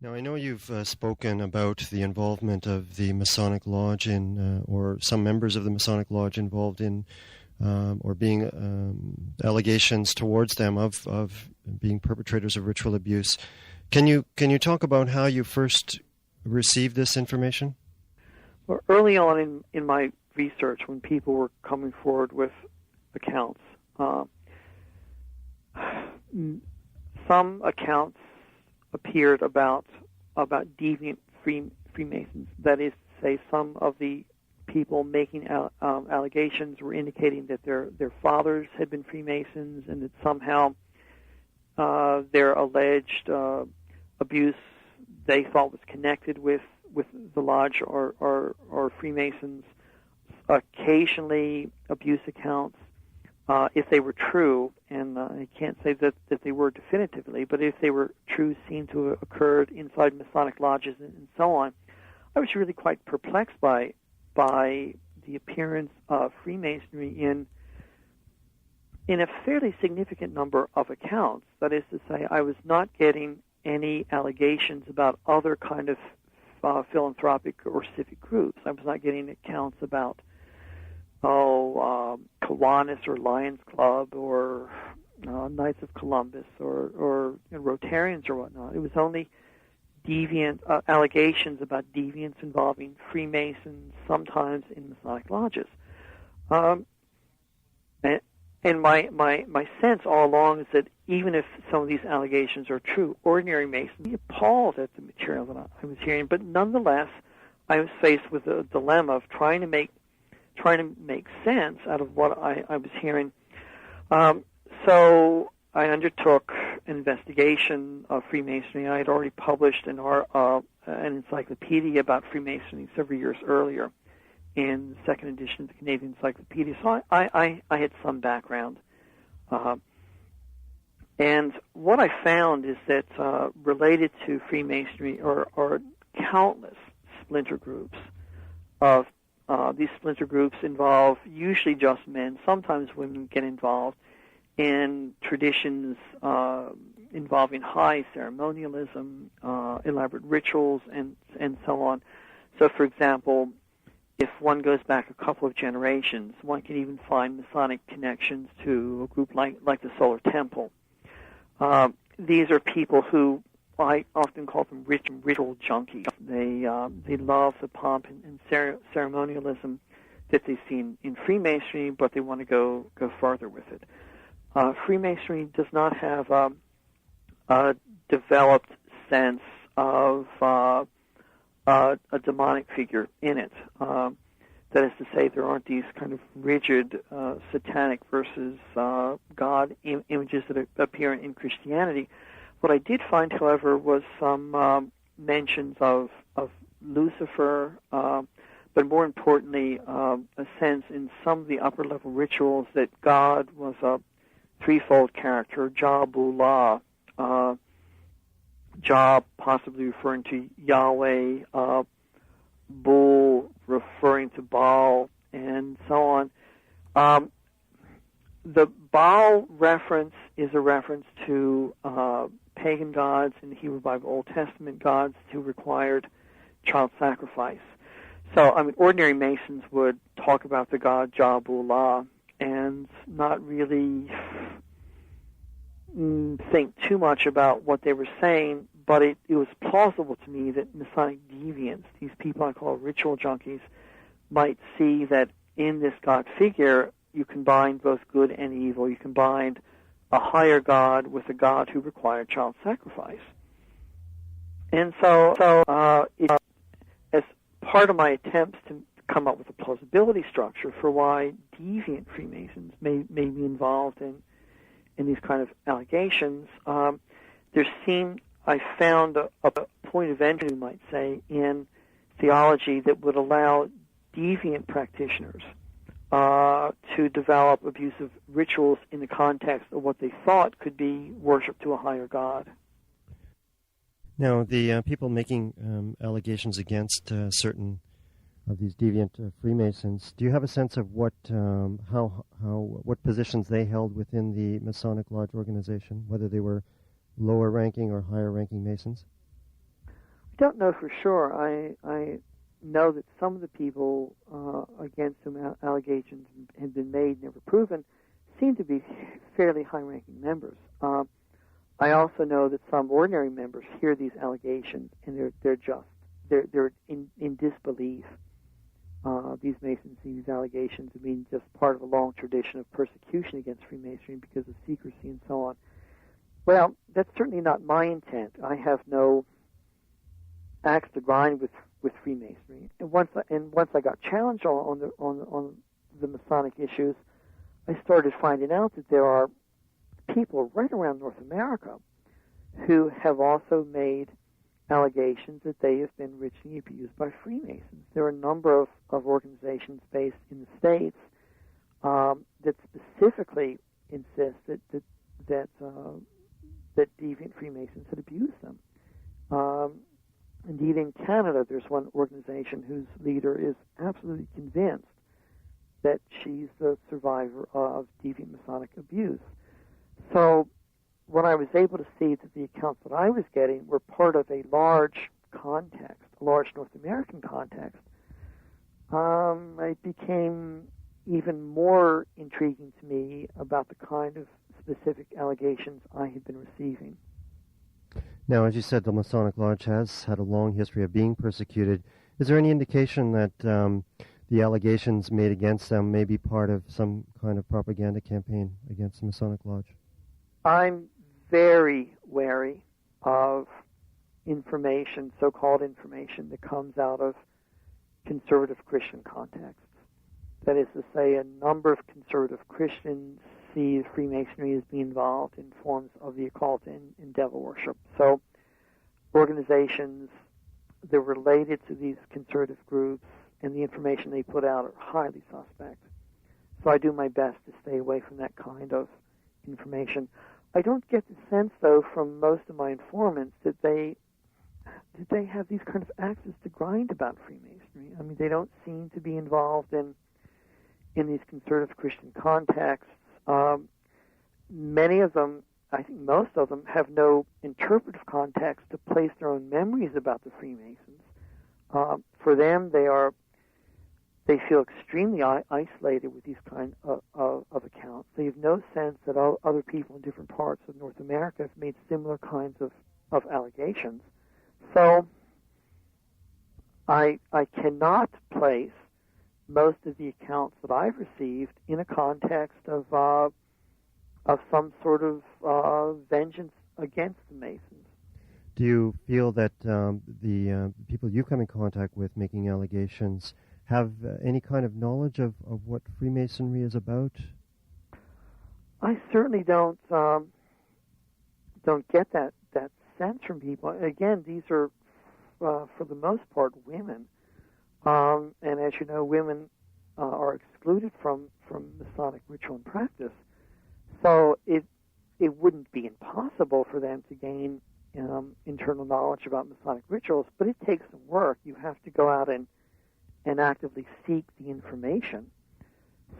Now, I know you've spoken about the involvement of the Masonic Lodge or some members of the Masonic Lodge involved in, or being allegations towards them of being perpetrators of ritual abuse. Can you talk about how you first received this information? Well, early on in my research, when people were coming forward with accounts, some accounts appeared about deviant Freemasons. That is to say, some of the people making allegations were indicating that their fathers had been Freemasons, and that somehow their alleged abuse they thought was connected with the lodge or Freemasons. Occasionally, abuse accounts, if they were true, and I can't say that they were definitively, but if they were true, seem to have occurred inside Masonic lodges and so on. I was really quite perplexed by the appearance of Freemasonry in a fairly significant number of accounts. That is to say, I was not getting any allegations about other kind of philanthropic or civic groups. I was not getting accounts about Kiwanis or Lions Club or Knights of Columbus or Rotarians or whatnot. It was only deviant allegations about deviants involving Freemasons, sometimes in Masonic lodges. And my sense all along is that even if some of these allegations are true, ordinary Masons would be appalled at the material that I was hearing. But nonetheless, I was faced with a dilemma of trying to make sense out of what I was hearing. So I undertook an investigation of Freemasonry. I had already published an encyclopedia about Freemasonry several years earlier in the second edition of the Canadian Encyclopedia. So I had some background. And what I found is that related to Freemasonry are countless splinter groups. Of these splinter groups involve usually just men. Sometimes women get involved in traditions involving high ceremonialism, elaborate rituals, and so on. So, for example, if one goes back a couple of generations, one can even find Masonic connections to a group like the Solar Temple. These are people who I often call them ritual junkies. They love the pomp and ceremonialism that they see in Freemasonry, but they want to go farther with it. Freemasonry does not have a developed sense of a demonic figure in it. That is to say, there aren't these kind of rigid satanic versus God images that appear in Christianity. What I did find, however, was some mentions of Lucifer, but more importantly, a sense in some of the upper-level rituals that God was a threefold character: Jah, Bulah, Jah possibly referring to Yahweh, Bull referring to Baal, and so on. The Baal reference is a reference to pagan gods in the Hebrew Bible, Old Testament gods who required child sacrifice. So, ordinary Masons would talk about the god Jah, Bulah, and not really think too much about what they were saying, but it was plausible to me that Masonic deviants, these people I call ritual junkies, might see that in this God figure you combine both good and evil. You combine a higher God with a God who required child sacrifice. And so as part of my attempts to come up with a plausibility structure for why deviant Freemasons may be involved in these kind of allegations, I found a point of entry, you might say, in theology that would allow deviant practitioners to develop abusive rituals in the context of what they thought could be worship to a higher God. Now, the people making allegations against certain of these deviant Freemasons, do you have a sense of what positions they held within the Masonic Lodge organization, whether they were lower ranking or higher ranking Masons? I don't know for sure. I know that some of the people against whom allegations had been made, never proven, seem to be fairly high-ranking members. I also know that some ordinary members hear these allegations and they're in disbelief. These Masons see these allegations as being just part of a long tradition of persecution against Freemasonry because of secrecy and so on. Well, that's certainly not my intent. I have no axe to grind with Freemasonry. And once I got challenged on the Masonic issues, I started finding out that there are people right around North America who have also made allegations that they have been ritually abused by Freemasons. There are a number of organizations based in the States that specifically insist that deviant Freemasons had abused them. Indeed, in Canada, there's one organization whose leader is absolutely convinced that she's the survivor of deviant Masonic abuse. So when I was able to see that the accounts that I was getting were part of a large context, a large North American context, it became even more intriguing to me about the kind of specific allegations I had been receiving. Now, as you said, the Masonic Lodge has had a long history of being persecuted. Is there any indication that the allegations made against them may be part of some kind of propaganda campaign against the Masonic Lodge? I'm very wary of information, so-called information, that comes out of conservative Christian contexts. That is to say, a number of conservative Christians see Freemasonry as being involved in forms of the occult and devil worship. So organizations that are related to these conservative groups and the information they put out are highly suspect. So I do my best to stay away from that kind of information. I don't get the sense, though, from most of my informants that they have these kind of axes to grind about Freemasonry. I mean, they don't seem to be involved in these conservative Christian contexts. Many of them, I think most of them, have no interpretive context to place their own memories about the Freemasons. For them, they feel extremely isolated with these kind of accounts. They have no sense that other people in different parts of North America have made similar kinds of allegations. So I cannot place most of the accounts that I've received in a context of some sort of vengeance against the Masons. Do you feel that the people you come in contact with making allegations have any kind of knowledge of what Freemasonry is about? I certainly don't get that sense from people. Again, these are for the most part women, and as you know, women are excluded from Masonic ritual and practice. So it wouldn't be impossible for them to gain internal knowledge about Masonic rituals, but it takes some work. You have to go out and actively seek the information.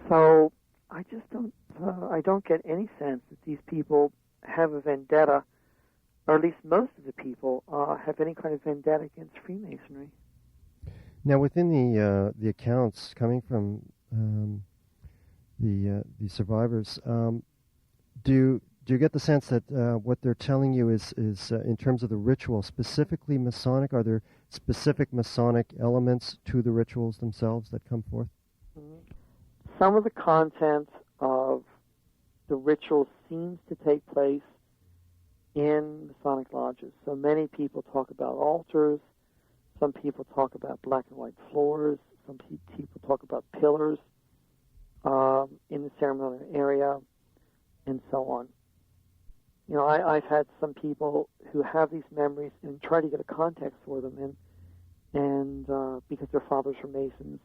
So I just don't get any sense that these people have a vendetta, or at least most of the people have any kind of vendetta against Freemasonry. Now, within the accounts coming from the survivors, do you get the sense that what they're telling you is in terms of the ritual, specifically Masonic? Are there specific Masonic elements to the rituals themselves that come forth? Some of the content of the ritual seems to take place in Masonic lodges. So many people talk about altars. Some people talk about black and white floors. Some people talk about pillars in the ceremonial area, and so on. You know, I've had some people who have these memories and try to get a context for them, and because their fathers were Masons,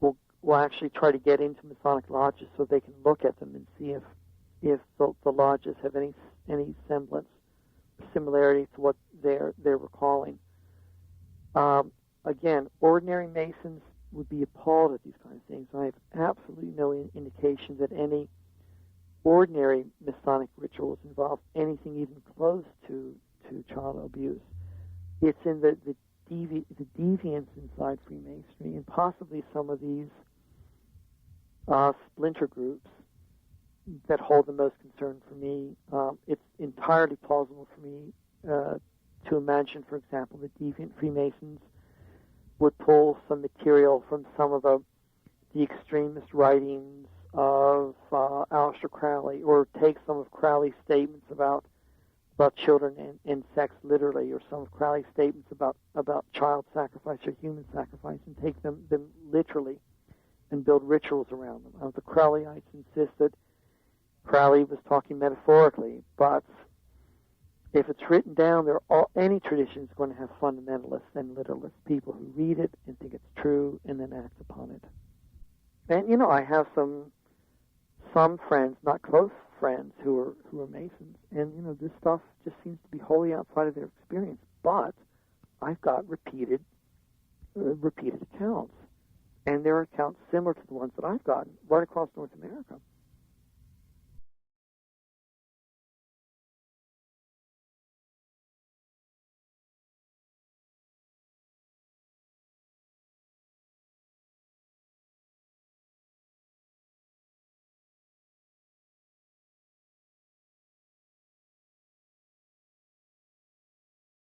will actually try to get into Masonic lodges so they can look at them and see if the lodges have any semblance, similarity to what they're recalling. Again, ordinary Masons would be appalled at these kind of things. I have absolutely no indication that any ordinary Masonic rituals involve anything even close to child abuse. It's in the the deviance inside Freemasonry, and possibly some of these splinter groups that hold the most concern for me. It's entirely plausible for me to imagine, for example, that deviant Freemasons would pull some material from some of the extremist writings of Aleister Crowley, or take some of Crowley's statements about children and sex literally, or some of Crowley's statements about child sacrifice or human sacrifice, and take them literally and build rituals around them. The Crowleyites insist that Crowley was talking metaphorically, but if it's written down, any tradition is going to have fundamentalists and literalists, people who read it and think it's true and then act upon it. And, I have some friends, not close friends, who are Masons, and, this stuff just seems to be wholly outside of their experience. But I've got repeated accounts, and there are accounts similar to the ones that I've gotten right across North America.